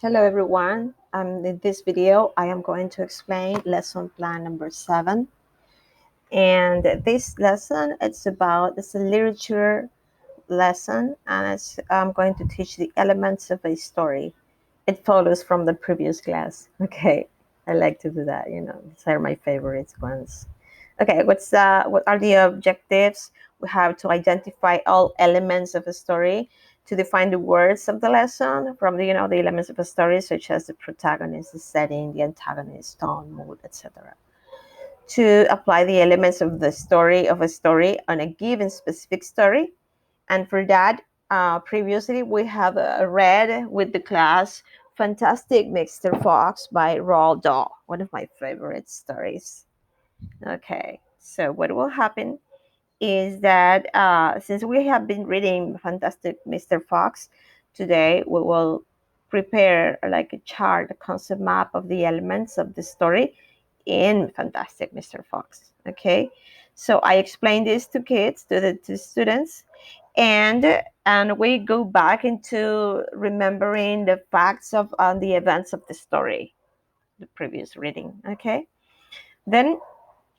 Hello everyone. In this video, I am going to explain lesson plan number 7. And this lesson, it's a literature lesson, and I'm going to teach the elements of a story. It follows from the previous class. Okay, I like to do that. These are my favorite ones. Okay, what are the objectives? We have to identify all elements of a story, to define the words of the lesson from the elements of a story, such as the protagonist, the setting, the antagonist, tone, mood, etc. To apply the elements of the story of a story on a given specific story. And for that, previously we have read with the class Fantastic Mr. Fox by Roald Dahl, one of my favorite stories. Okay, so what will happen is that since we have been reading Fantastic Mr. Fox, today we will prepare like a chart, a concept map of the elements of the story in Fantastic Mr. Fox. Okay, so I explained this to kids, to students, and we go back into remembering the facts of the events of the story, the previous reading. Okay, then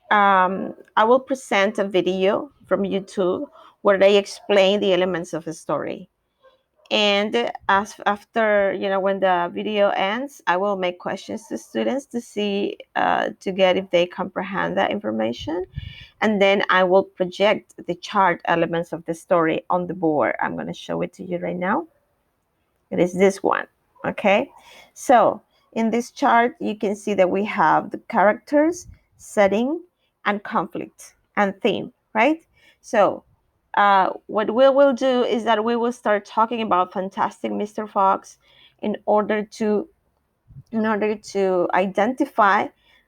I will present a video from YouTube where they explain the elements of a story. And after, when the video ends, I will make questions to students to see, to get if they comprehend that information. And then I will project the chart elements of the story on the board. I'm going to show it to you right now. It is this one. Okay. So in this chart, you can see that we have the characters, setting, and conflict and theme, right? So what we will do is that we will start talking about Fantastic Mr. Fox in order to identify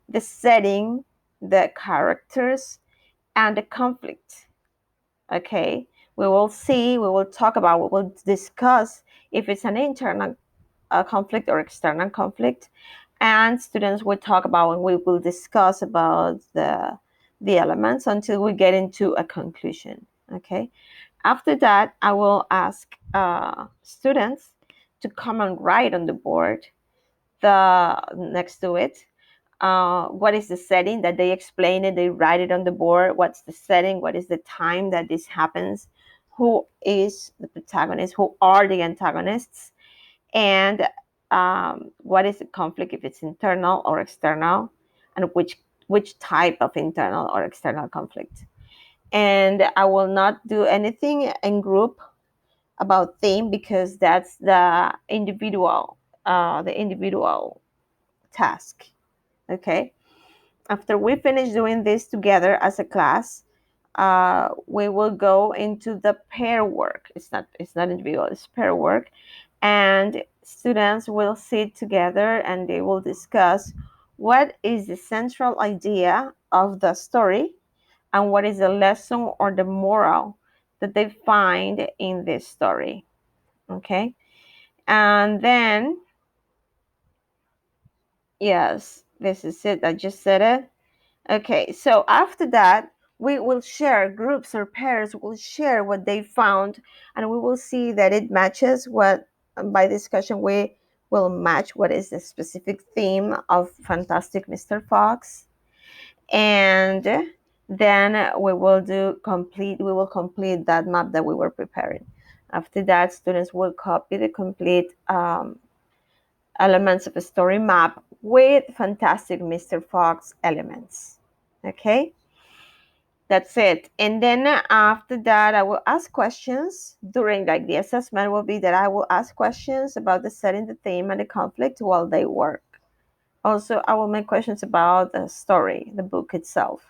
the setting, the characters, and the conflict. Okay, we will talk about, we will discuss if it's an internal conflict or external conflict, and students will talk about, and we will discuss about the elements until we get into a conclusion. Okay, after that, I will ask students to come and write on the board the next to it. What is the setting that they explain it? They write it on the board. What's the setting? What is the time that this happens? Who is the protagonist? Who are the antagonists? And what is the conflict, if it's internal or external, and which type of internal or external conflict. And I will not do anything in group about theme, because that's the individual task. Okay, after we finish doing this together as a class, we will go into the pair work. It's not individual, it's pair work. And students will sit together and they will discuss what is the central idea of the story and what is the lesson or the moral that they find in this story. Okay, and then, yes, this is it. I just said it. Okay, so after that, we will share, groups or pairs will share what they found, and we will see that it matches what, by discussion, we will match what is the specific theme of Fantastic Mr. Fox. And then we will complete that map that we were preparing. After that, students will copy the complete elements of a story map with Fantastic Mr. Fox elements. Okay, that's it. And then after that, I will ask questions during, like, the assessment will be that I will ask questions about the setting, the theme, and the conflict while they work. Also, I will make questions about the story, the book itself.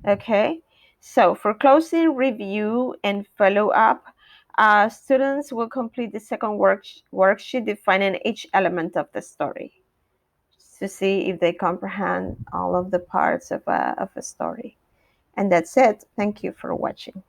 Okay, so for closing, review, and follow up, students will complete the second worksheet defining each element of the story to see if they comprehend all of the parts of a story. And that's it. Thank you for watching.